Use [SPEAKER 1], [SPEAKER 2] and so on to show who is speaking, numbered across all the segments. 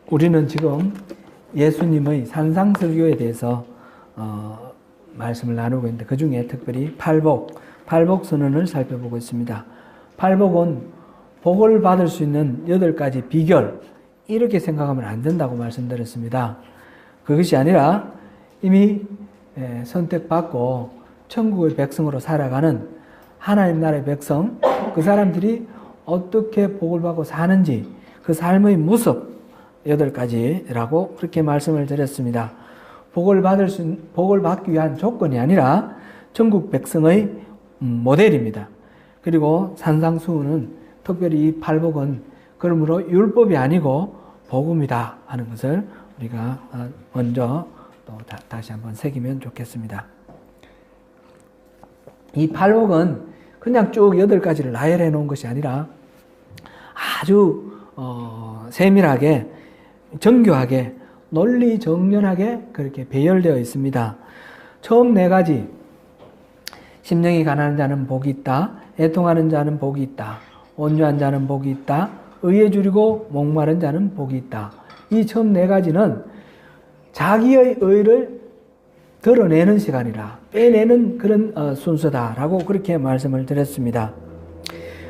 [SPEAKER 1] 우리는 지금 예수님의 산상설교에 대해서 말씀을 나누고 있는데, 그 중에 특별히 팔복 선언을 살펴보고 있습니다. 팔복은 복을 받을 수 있는 8가지 비결, 이렇게 생각하면 안 된다고 말씀드렸습니다. 그것이 아니라 이미 선택받고 천국의 백성으로 살아가는 하나님 나라의 백성, 그 사람들이 어떻게 복을 받고 사는지, 그 삶의 모습 8가지라고 그렇게 말씀을 드렸습니다. 복을 받기 위한 조건이 아니라 천국 백성의 모델입니다. 그리고 산상수훈은 특별히 이 팔복은 그러므로 율법이 아니고 복음이다 하는 것을 우리가 먼저 또 다시 한번 새기면 좋겠습니다. 이 팔복은 그냥 쭉 8가지를 나열해 놓은 것이 아니라 아주 세밀하게, 정교하게, 논리정연하게 그렇게 배열되어 있습니다. 처음 4가지, 심령이 가난한 자는 복이 있다, 애통하는 자는 복이 있다, 온유한 자는 복이 있다, 의에 줄이고 목마른 자는 복이 있다. 이 처음 4가지는 자기의 의를 드러내는 시간이라, 빼내는 그런 순서다라고 그렇게 말씀을 드렸습니다.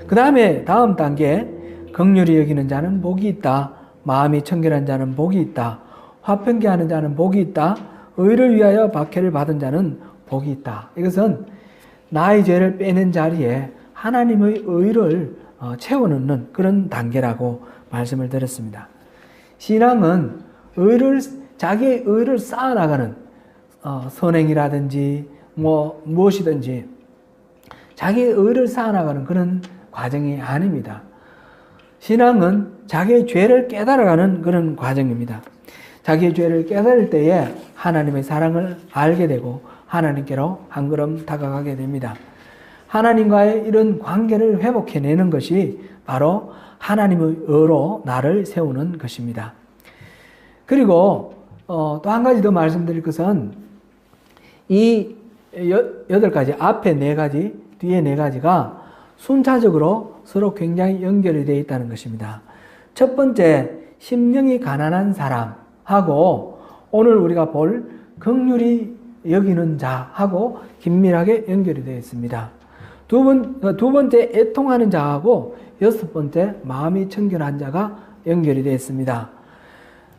[SPEAKER 1] 그 다음에 다음 단계, 긍휼히 여기는 자는 복이 있다, 마음이 청결한 자는 복이 있다, 화평케 하는 자는 복이 있다, 의를 위하여 박해를 받은 자는 복이 있다. 이것은 나의 죄를 빼는 자리에 하나님의 의를 채워넣는 그런 단계라고 말씀을 드렸습니다. 신앙은 자기의 의를 쌓아나가는 선행이라든지 무엇이든지 자기의 의를 쌓아나가는 그런 과정이 아닙니다. 신앙은 자기의 죄를 깨달아가는 그런 과정입니다. 자기의 죄를 깨달을 때에 하나님의 사랑을 알게 되고 하나님께로 한 걸음 다가가게 됩니다. 하나님과의 이런 관계를 회복해내는 것이 바로 하나님의 의로 나를 세우는 것입니다. 그리고 또 한 가지 더 말씀드릴 것은 이 8가지, 앞에 4가지, 뒤에 4가지가 순차적으로 서로 굉장히 연결이 되어 있다는 것입니다. 첫 번째, 심령이 가난한 사람하고 오늘 우리가 볼 긍휼히 여기는 자하고 긴밀하게 연결이 되어 있습니다. 두 번째, 애통하는 자하고 6번째, 마음이 청결한 자가 연결이 되어 있습니다.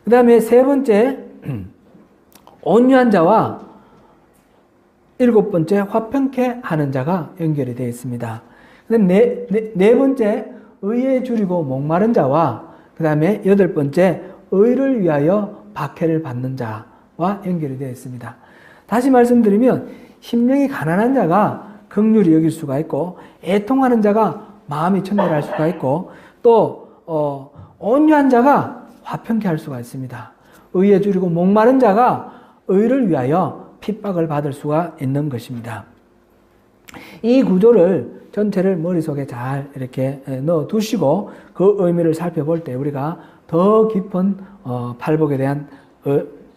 [SPEAKER 1] 그 다음에 3번째, 온유한 자와 7번째, 화평케 하는 자가 연결이 되어 있습니다. 그 다음에 네 번째, 의에 줄이고 목마른 자와 그 다음에 8번째, 의를 위하여 박해를 받는 자와 연결이 되어 있습니다. 다시 말씀드리면 심령이 가난한 자가 긍휼히 여길 수가 있고, 애통하는 자가 마음이 청결할 수가 있고, 또 온유한 자가 화평케 할 수가 있습니다. 의에 줄이고 목마른 자가 의를 위하여 핍박을 받을 수가 있는 것입니다. 이 구조를 전체를 머릿속에 잘 이렇게 넣어 두시고 그 의미를 살펴볼 때 우리가 더 깊은 팔복에 대한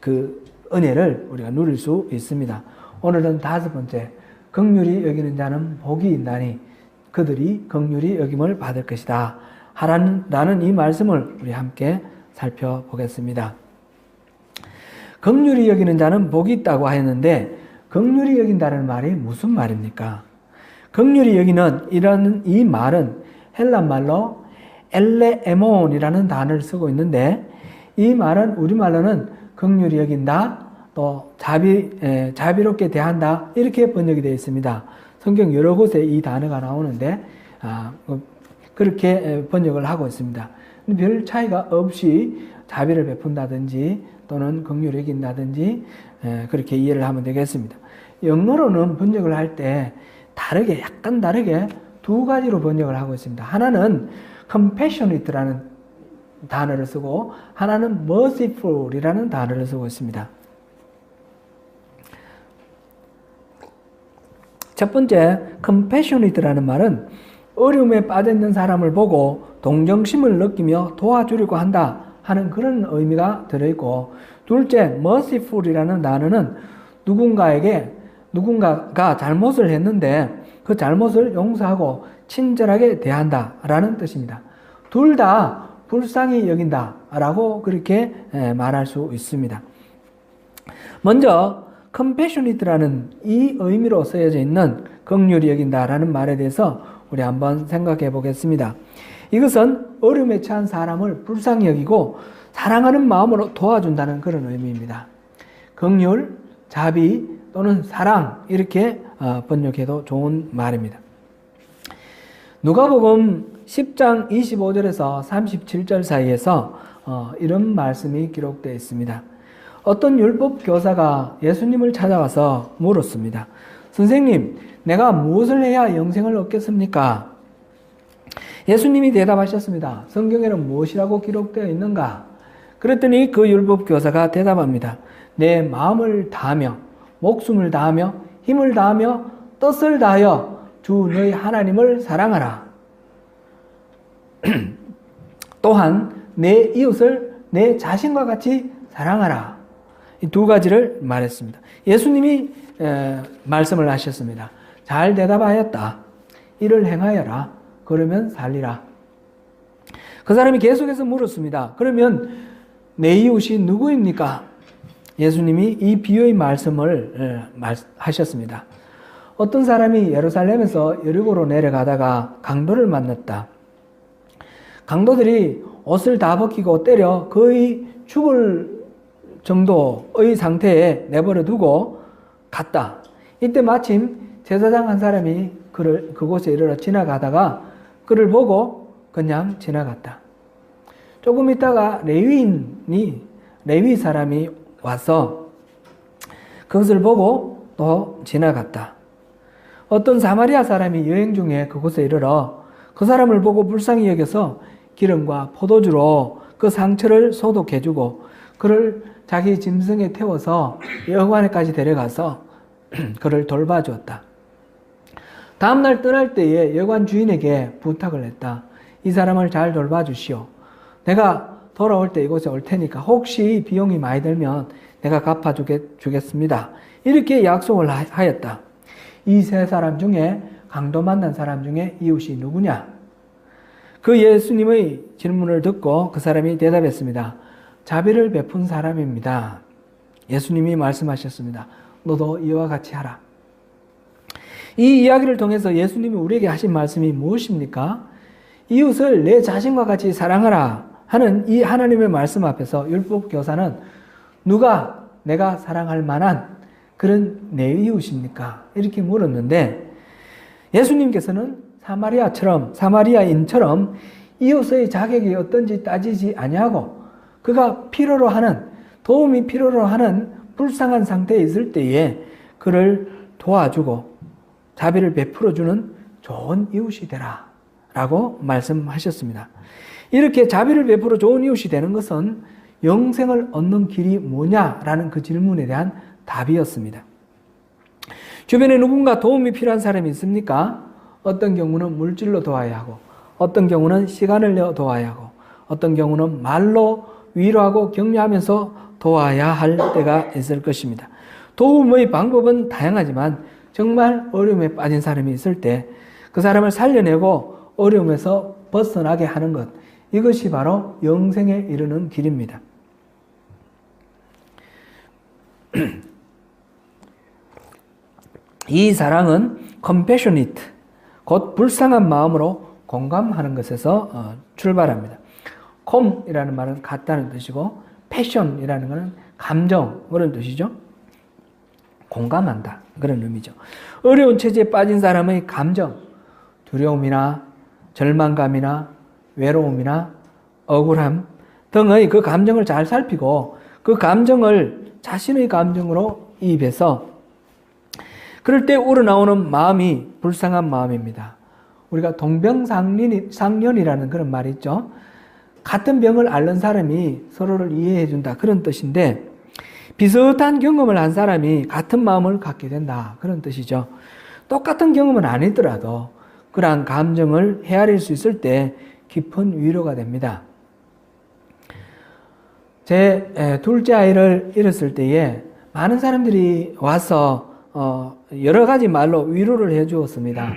[SPEAKER 1] 그 은혜를 우리가 누릴 수 있습니다. 오늘은 5번째, 긍휼히 여기는 자는 복이 있나니 그들이 긍휼히 여김을 받을 것이다 라는 이 말씀을 우리 함께 살펴보겠습니다. 긍휼히 여기는 자는 복이 있다고 하였는데 긍휼히 여긴다는 말이 무슨 말입니까? 긍휼히 여기는 이 말은 헬란 말로 엘레에몬이라는 단어를 쓰고 있는데, 이 말은 우리말로는 긍휼히 여긴다, 또 자비롭게 대한다, 이렇게 번역이 되어 있습니다. 성경 여러 곳에 이 단어가 나오는데 그렇게 번역을 하고 있습니다. 별 차이가 없이 자비를 베푼다든지 또는 긍휼히 여긴다든지 그렇게 이해를 하면 되겠습니다. 영어로는 번역을 할 때 약간 다르게 2가지로 번역을 하고 있습니다. 하나는 compassionate라는 단어를 쓰고 하나는 merciful이라는 단어를 쓰고 있습니다. 첫 번째, compassionate라는 말은 어려움에 빠져있는 사람을 보고 동정심을 느끼며 도와주려고 한다 하는 그런 의미가 들어있고, 둘째, merciful이라는 단어는 누군가가 잘못을 했는데 그 잘못을 용서하고 친절하게 대한다라는 뜻입니다. 둘 다 불쌍히 여긴다라고 그렇게 말할 수 있습니다. 먼저 compassionate라는 이 의미로 쓰여져 있는 긍휼히 여긴다라는 말에 대해서 우리 한번 생각해 보겠습니다. 이것은 어려움에 처한 사람을 불쌍히 여기고 사랑하는 마음으로 도와준다는 그런 의미입니다. 긍휼, 자비 또는 사랑 이렇게 번역해도 좋은 말입니다. 누가복음 10장 25절에서 37절 사이에서 이런 말씀이 기록되어 있습니다. 어떤 율법 교사가 예수님을 찾아와서 물었습니다. 선생님, 내가 무엇을 해야 영생을 얻겠습니까? 예수님이 대답하셨습니다. 성경에는 무엇이라고 기록되어 있는가? 그랬더니 그 율법 교사가 대답합니다. 내 마음을 다하며 목숨을 다하며 힘을 다하며 뜻을 다하여 주 너희 하나님을 사랑하라. 또한 내 이웃을 내 자신과 같이 사랑하라. 이 두 가지를 말했습니다. 예수님이 말씀을 하셨습니다. 잘 대답하였다. 이를 행하여라. 그러면 살리라. 그 사람이 계속해서 물었습니다. 그러면 내 이웃이 누구입니까? 예수님이 이 비유의 말씀을 하셨습니다. 어떤 사람이 예루살렘에서 여리고로 내려가다가 강도를 만났다. 강도들이 옷을 다 벗기고 때려 거의 죽을 정도의 상태에 내버려 두고 갔다. 이때 마침 제사장 한 사람이 그곳에 이르러 지나가다가 그를 보고 그냥 지나갔다. 조금 있다가 레위 사람이 와서 그것을 보고 또 지나갔다. 어떤 사마리아 사람이 여행 중에 그곳에 이르러 그 사람을 보고 불쌍히 여겨서 기름과 포도주로 그 상처를 소독해주고 그를 자기 짐승에 태워서 여관에까지 데려가서 그를 돌봐주었다. 다음날 떠날 때에 여관 주인에게 부탁을 했다. 이 사람을 잘 돌봐주시오. 내가 돌아올 때 이곳에 올 테니까 혹시 비용이 많이 들면 내가 갚아주겠습니다. 이렇게 약속을 하였다. 이 세 사람 중에 강도 만난 사람 중에 이웃이 누구냐? 그 예수님의 질문을 듣고 그 사람이 대답했습니다. 자비를 베푼 사람입니다. 예수님이 말씀하셨습니다. 너도 이와 같이 하라. 이 이야기를 통해서 예수님이 우리에게 하신 말씀이 무엇입니까? 이웃을 내 자신과 같이 사랑하라 하는 이 하나님의 말씀 앞에서 율법 교사는 누가 내가 사랑할 만한 그런 내 이웃입니까? 이렇게 물었는데 예수님께서는 사마리아인처럼 이웃의 자격이 어떤지 따지지 아니하고 그가 필요로 하는 도움이 필요로 하는 불쌍한 상태에 있을 때에 그를 도와주고 자비를 베풀어주는 좋은 이웃이 되라 라고 말씀하셨습니다. 이렇게 자비를 베풀어 좋은 이웃이 되는 것은 영생을 얻는 길이 뭐냐라는 그 질문에 대한 답이었습니다. 주변에 누군가 도움이 필요한 사람이 있습니까? 어떤 경우는 물질로 도와야 하고 어떤 경우는 시간을 내어 도와야 하고 어떤 경우는 말로 위로하고 격려하면서 도와야 할 때가 있을 것입니다. 도움의 방법은 다양하지만 정말 어려움에 빠진 사람이 있을 때 그 사람을 살려내고 어려움에서 벗어나게 하는 것, 이것이 바로 영생에 이르는 길입니다. 이 사랑은 compassionate, 곧 불쌍한 마음으로 공감하는 것에서 출발합니다. com이라는 말은 같다는 뜻이고 passion이라는 것은 감정, 그런 뜻이죠. 공감한다, 그런 의미죠. 어려운 처지에 빠진 사람의 감정, 두려움이나 절망감이나 외로움이나 억울함 등의 그 감정을 잘 살피고 그 감정을 자신의 감정으로 이입해서 그럴 때 우러나오는 마음이 불쌍한 마음입니다. 우리가 동병상련이라는 그런 말이 있죠. 같은 병을 앓는 사람이 서로를 이해해 준다, 그런 뜻인데 비슷한 경험을 한 사람이 같은 마음을 갖게 된다, 그런 뜻이죠. 똑같은 경험은 아니더라도 그러한 감정을 헤아릴 수 있을 때 깊은 위로가 됩니다. 제 둘째 아이를 잃었을 때에 많은 사람들이 와서 여러 가지 말로 위로를 해 주었습니다.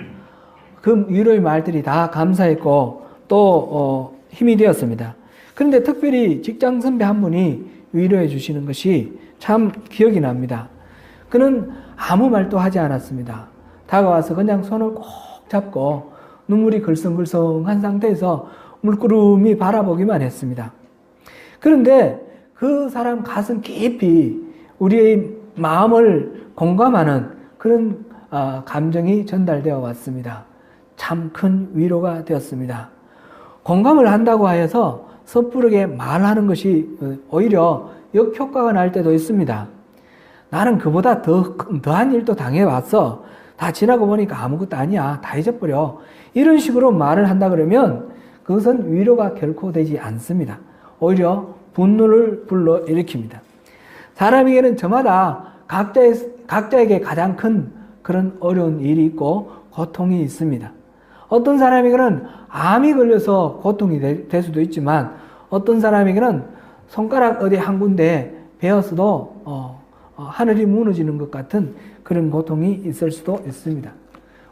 [SPEAKER 1] 그 위로의 말들이 다 감사했고 또 힘이 되었습니다. 그런데 특별히 직장 선배 한 분이 위로해 주시는 것이 참 기억이 납니다. 그는 아무 말도 하지 않았습니다. 다가와서 그냥 손을 꼭 잡고 눈물이 글썽글썽한 상태에서 물끄러미 바라보기만 했습니다. 그런데 그 사람 가슴 깊이 우리의 마음을 공감하는 그런 감정이 전달되어 왔습니다. 참 큰 위로가 되었습니다. 공감을 한다고 하여서 섣부르게 말하는 것이 오히려 역효과가 날 때도 있습니다. 나는 그보다 더한 일도 당해왔어. 다 지나고 보니까 아무것도 아니야. 다 잊어버려. 이런 식으로 말을 한다 그러면 그것은 위로가 결코 되지 않습니다. 오히려 분노를 불러일으킵니다. 사람에게는 저마다 각자에게 가장 큰 그런 어려운 일이 있고 고통이 있습니다. 어떤 사람에게는 암이 걸려서 고통이 될 수도 있지만 어떤 사람에게는 손가락 어디 한 군데 베었어도 하늘이 무너지는 것 같은 그런 고통이 있을 수도 있습니다.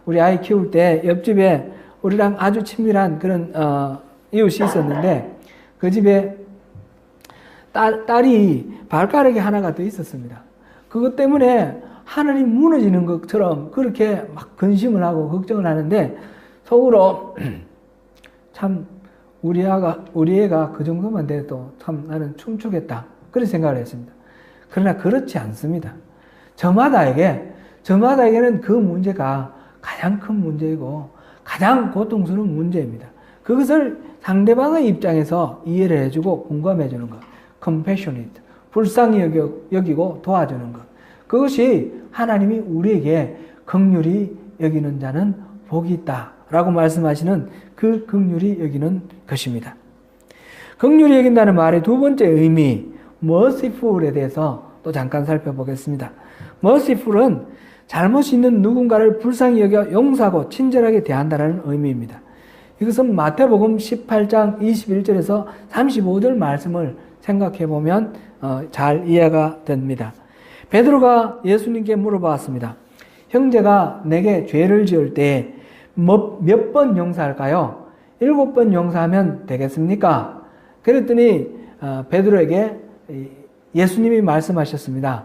[SPEAKER 1] 우리 아이 키울 때 옆집에 우리랑 아주 친밀한 그런 이웃이 있었는데 그 집에 딸이 발가락이 하나가 더 있었습니다. 그것 때문에 하늘이 무너지는 것처럼 그렇게 막 근심을 하고 걱정을 하는데 속으로 참 우리 애가 그 정도만 돼도 참 나는 춤추겠다 그런 생각을 했습니다. 그러나 그렇지 않습니다. 저마다에게는 그 문제가 가장 큰 문제이고 가장 고통스러운 문제입니다. 그것을 상대방의 입장에서 이해를 해주고 공감해 주는 것, compassionate, 불쌍히 여기고 도와주는 것. 그것이 하나님이 우리에게 긍휼히 여기는 자는 복이 있다라고 말씀하시는 그 긍휼히 여기는 것입니다. 긍휼히 여긴다는 말의 두 번째 의미, merciful에 대해서 또 잠깐 살펴보겠습니다. merciful은 잘못이 있는 누군가를 불쌍히 여겨 용서하고 친절하게 대한다는 의미입니다. 이것은 마태복음 18장 21절에서 35절 말씀을 생각해 보면 잘 이해가 됩니다. 베드로가 예수님께 물어봤습니다. 형제가 내게 죄를 지을 때 몇 번 용서할까요? 7번 용서하면 되겠습니까? 그랬더니 베드로에게 예수님이 말씀하셨습니다.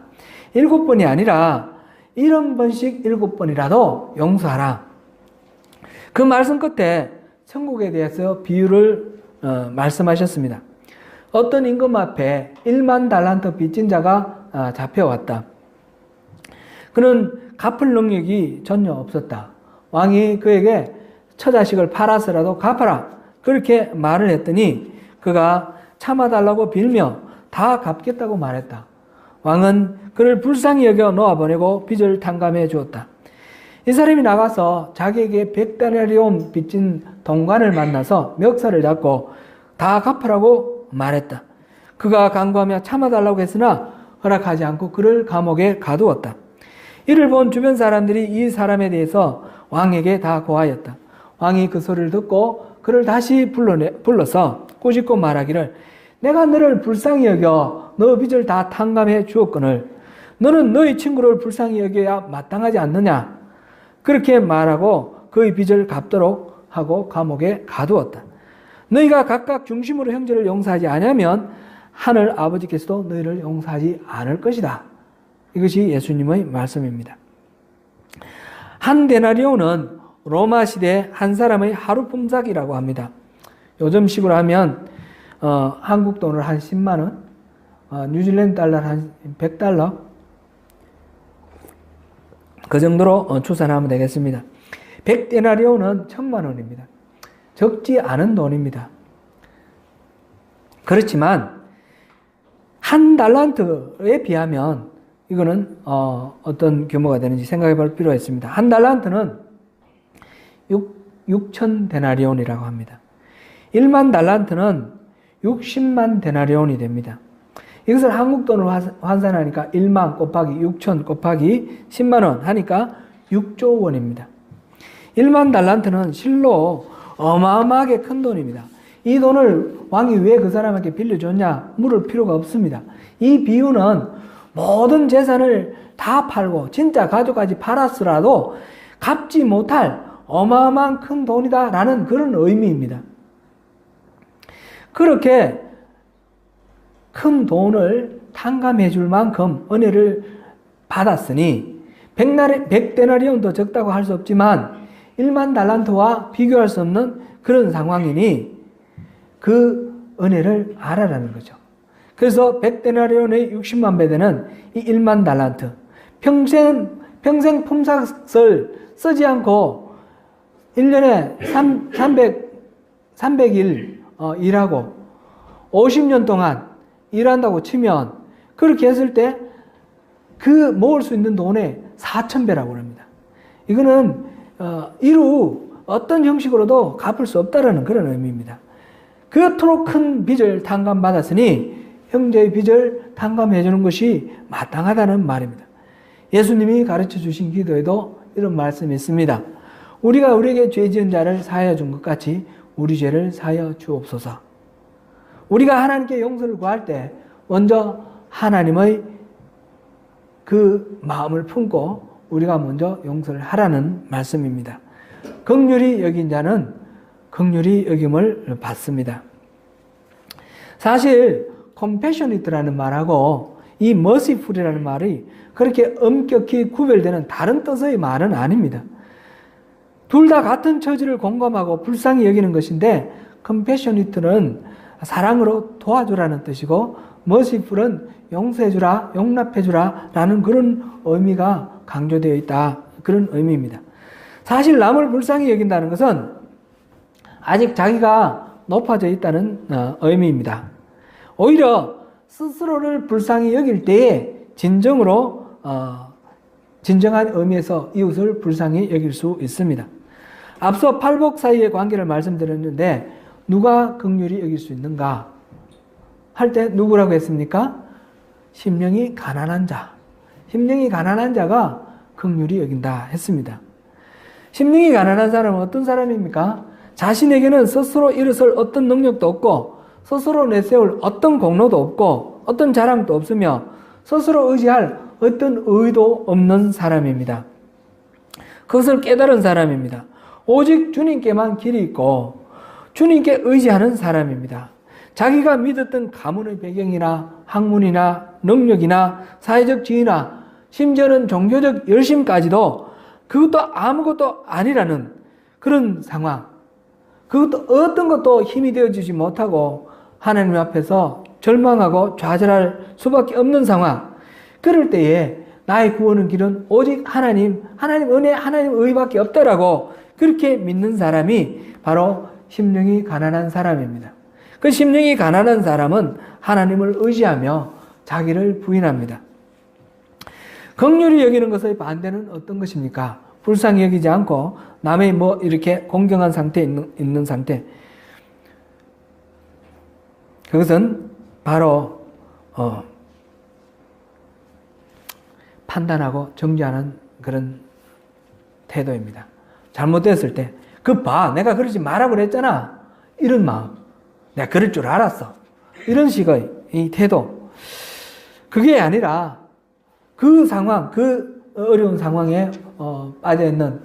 [SPEAKER 1] 7번이 아니라 70번씩 7번이라도 용서하라. 그 말씀 끝에 천국에 대해서 비유를 말씀하셨습니다. 어떤 임금 앞에 1만 달란트 빚진 자가 잡혀왔다. 그는 갚을 능력이 전혀 없었다. 왕이 그에게 처자식을 팔아서라도 갚아라. 그렇게 말을 했더니 그가 참아달라고 빌며 다 갚겠다고 말했다. 왕은 그를 불쌍히 여겨 놓아보내고 빚을 탕감해 주었다. 이 사람이 나가서 자기에게 100데나리온 빚진 동관을 만나서 멱살을 잡고 다 갚으라고 말했다. 그가 간구하며 참아달라고 했으나 허락하지 않고 그를 감옥에 가두었다. 이를 본 주변 사람들이 이 사람에 대해서 왕에게 다 고하였다. 왕이 그 소리를 듣고 그를 다시 불러서 꾸짖고 말하기를 내가 너를 불쌍히 여겨 너 빚을 다 탕감해 주었거늘 너는 너희 친구를 불쌍히 여겨야 마땅하지 않느냐. 그렇게 말하고 그의 빚을 갚도록 하고 감옥에 가두었다. 너희가 각각 중심으로 형제를 용서하지 않으면 하늘 아버지께서도 너희를 용서하지 않을 것이다. 이것이 예수님의 말씀입니다. 한 데나리온은 로마 시대 한 사람의 하루 품삯이라고 합니다. 요즘식으로 하면 한국 돈으로 한 10만 원, 뉴질랜드 달러 한 100달러 그 정도로 추산하면 되겠습니다. 100데나리온은 1000만 원입니다. 적지 않은 돈입니다. 그렇지만 한 달란트에 비하면 이거는 어떤 규모가 되는지 생각해 볼 필요가 있습니다. 한 달란트는 6천 데나리온이라고 합니다. 1만 달란트는 60만 데나리온이 됩니다. 이것을 한국 돈으로 환산하니까 1만 곱하기 6천 곱하기 10만 원 하니까 6조 원입니다. 1만 달란트는 실로 어마어마하게 큰 돈입니다. 이 돈을 왕이 왜 그 사람에게 빌려줬냐 물을 필요가 없습니다. 이 비유는 모든 재산을 다 팔고 진짜 가족까지 팔았으라도 갚지 못할 어마어마한 큰 돈이다라는 그런 의미입니다. 그렇게 큰 돈을 탕감해 줄 만큼 은혜를 받았으니 100데나리온도 적다고 할 수 없지만 1만 달란트와 비교할 수 없는 그런 상황이니 그 은혜를 알아라는 거죠. 그래서 100데나리온의 60만 배대는 이 1만 달란트. 평생 품삯을 쓰지 않고 1년에 300일 일하고 50년 동안 일한다고 치면 그렇게 했을 때 그 모을 수 있는 돈의 4,000배라고 합니다. 이거는 이루 어떤 형식으로도 갚을 수 없다라는 그런 의미입니다. 그토록 큰 빚을 탕감받았으니 형제의 빚을 탕감해 주는 것이 마땅하다는 말입니다. 예수님이 가르쳐 주신 기도에도 이런 말씀이 있습니다. 우리가 우리에게 죄 지은 자를 사하여 준 것 같이 우리 죄를 사하여 주옵소서. 우리가 하나님께 용서를 구할 때 먼저 하나님의 그 마음을 품고 우리가 먼저 용서를 하라는 말씀입니다. 긍휼히 여긴 자는 긍휼히 여김을 받습니다. 사실 compassionate라는 말하고 이 merciful이라는 말이 그렇게 엄격히 구별되는 다른 뜻의 말은 아닙니다. 둘 다 같은 처지를 공감하고 불쌍히 여기는 것인데 compassionate는 사랑으로 도와주라는 뜻이고 merciful은 용서해주라, 용납해주라 라는 그런 의미가 강조되어 있다. 그런 의미입니다. 사실 남을 불쌍히 여긴다는 것은 아직 자기가 높아져 있다는 의미입니다. 오히려 스스로를 불쌍히 여길 때에 진정한 의미에서 이웃을 불쌍히 여길 수 있습니다. 앞서 팔복 사이의 관계를 말씀드렸는데 누가 긍휼히 여길 수 있는가 할 때 누구라고 했습니까? 심령이 가난한 자. 심령이 가난한 자가 긍휼히 여긴다 했습니다. 심령이 가난한 사람은 어떤 사람입니까? 자신에게는 스스로 일어설 어떤 능력도 없고 스스로 내세울 어떤 공로도 없고 어떤 자랑도 없으며 스스로 의지할 어떤 의도 없는 사람입니다. 그것을 깨달은 사람입니다. 오직 주님께만 길이 있고 주님께 의지하는 사람입니다. 자기가 믿었던 가문의 배경이나 학문이나 능력이나 사회적 지위나 심지어는 종교적 열심까지도 그것도 아무것도 아니라는 그런 상황. 그것도 어떤 것도 힘이 되어주지 못하고 하나님 앞에서 절망하고 좌절할 수밖에 없는 상황. 그럴 때에 나의 구원의 길은 오직 하나님 은혜, 하나님 의밖에 없다라고 그렇게 믿는 사람이 바로 심령이 가난한 사람입니다. 그 심령이 가난한 사람은 하나님을 의지하며 자기를 부인합니다. 긍휼히 여기는 것의 반대는 어떤 것입니까? 불쌍히 여기지 않고 남의 이렇게 공경한 상태에 있는 상태. 그것은 바로 판단하고 정죄하는 그런 태도입니다. 잘못됐을 때 내가 그러지 말라고 그랬잖아. 이런 마음. 내가 그럴 줄 알았어. 이런 식의 이 태도. 그게 아니라 그 상황, 그 어려운 상황에 빠져있는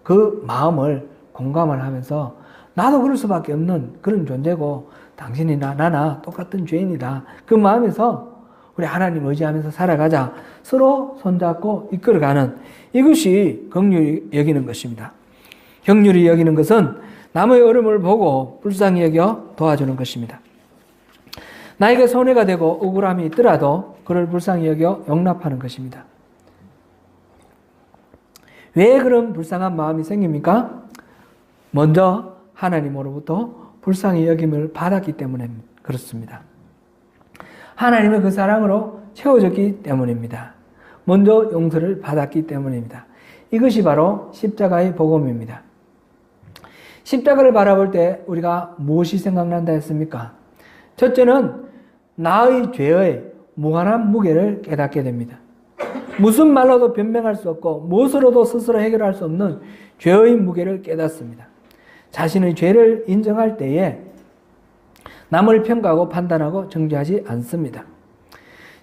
[SPEAKER 1] 그 마음을 공감을 하면서 나도 그럴 수밖에 없는 그런 존재고 당신이나 나나 똑같은 죄인이다. 그 마음에서 우리 하나님 의지하면서 살아가자. 서로 손잡고 이끌어가는 이것이 긍휼히 여기는 것입니다. 긍휼히 여기는 것은 남의 어려움을 보고 불쌍히 여겨 도와주는 것입니다. 나에게 손해가 되고 억울함이 있더라도 그를 불쌍히 여겨 용납하는 것입니다. 왜 그런 불쌍한 마음이 생깁니까? 먼저 하나님으로부터 불쌍히 여김을 받았기 때문에 그렇습니다. 하나님의 그 사랑으로 채워졌기 때문입니다. 먼저 용서를 받았기 때문입니다. 이것이 바로 십자가의 복음입니다. 십자가를 바라볼 때 우리가 무엇이 생각난다 했습니까? 첫째는 나의 죄의 무한한 무게를 깨닫게 됩니다. 무슨 말로도 변명할 수 없고 무엇으로도 스스로 해결할 수 없는 죄의 무게를 깨닫습니다. 자신의 죄를 인정할 때에 남을 평가하고 판단하고 정죄하지 않습니다.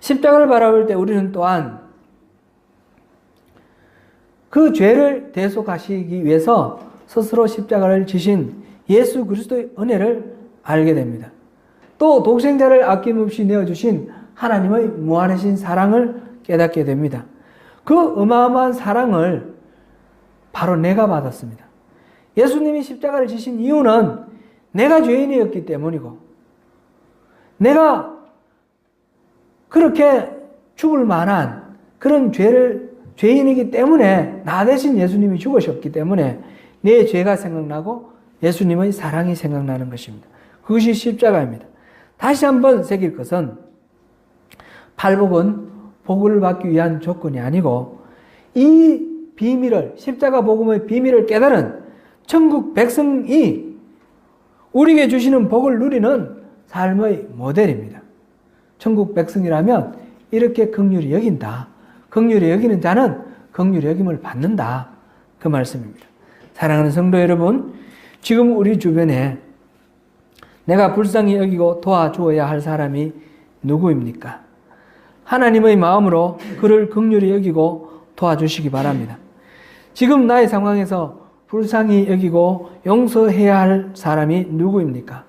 [SPEAKER 1] 십자가를 바라볼 때 우리는 또한 그 죄를 대속하시기 위해서 스스로 십자가를 지신 예수 그리스도의 은혜를 알게 됩니다. 또 독생자를 아낌없이 내어주신 하나님의 무한하신 사랑을 깨닫게 됩니다. 그 어마어마한 사랑을 바로 내가 받았습니다. 예수님이 십자가를 지신 이유는 내가 죄인이었기 때문이고, 내가 그렇게 죽을 만한 그런 죄인이기 때문에 나 대신 예수님이 죽으셨기 때문에 내 죄가 생각나고 예수님의 사랑이 생각나는 것입니다. 그것이 십자가입니다. 다시 한번 새길 것은 팔복은 복을 받기 위한 조건이 아니고 이 비밀을, 십자가 복음의 비밀을 깨달은 천국 백성이 우리에게 주시는 복을 누리는 삶의 모델입니다. 천국 백성이라면 이렇게 긍휼히 여긴다. 긍휼히 여기는 자는 긍휼히 여김을 받는다. 그 말씀입니다. 사랑하는 성도 여러분, 지금 우리 주변에 내가 불쌍히 여기고 도와주어야 할 사람이 누구입니까? 하나님의 마음으로 그를 긍휼히 여기고 도와주시기 바랍니다. 지금 나의 상황에서 불쌍히 여기고 용서해야 할 사람이 누구입니까?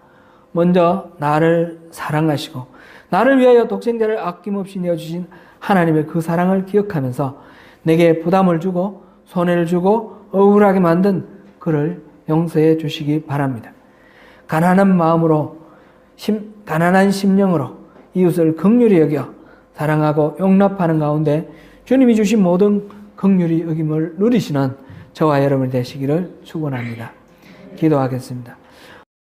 [SPEAKER 1] 먼저 나를 사랑하시고 나를 위하여 독생자를 아낌없이 내어주신 하나님의 그 사랑을 기억하면서 내게 부담을 주고 손해를 주고 억울하게 만든 그를 용서해 주시기 바랍니다. 가난한 마음으로, 가난한 심령으로 이웃을 긍휼히 여겨 사랑하고 용납하는 가운데 주님이 주신 모든 긍휼히 여김을 누리시는 저와 여러분이 되시기를 축원합니다. 기도하겠습니다.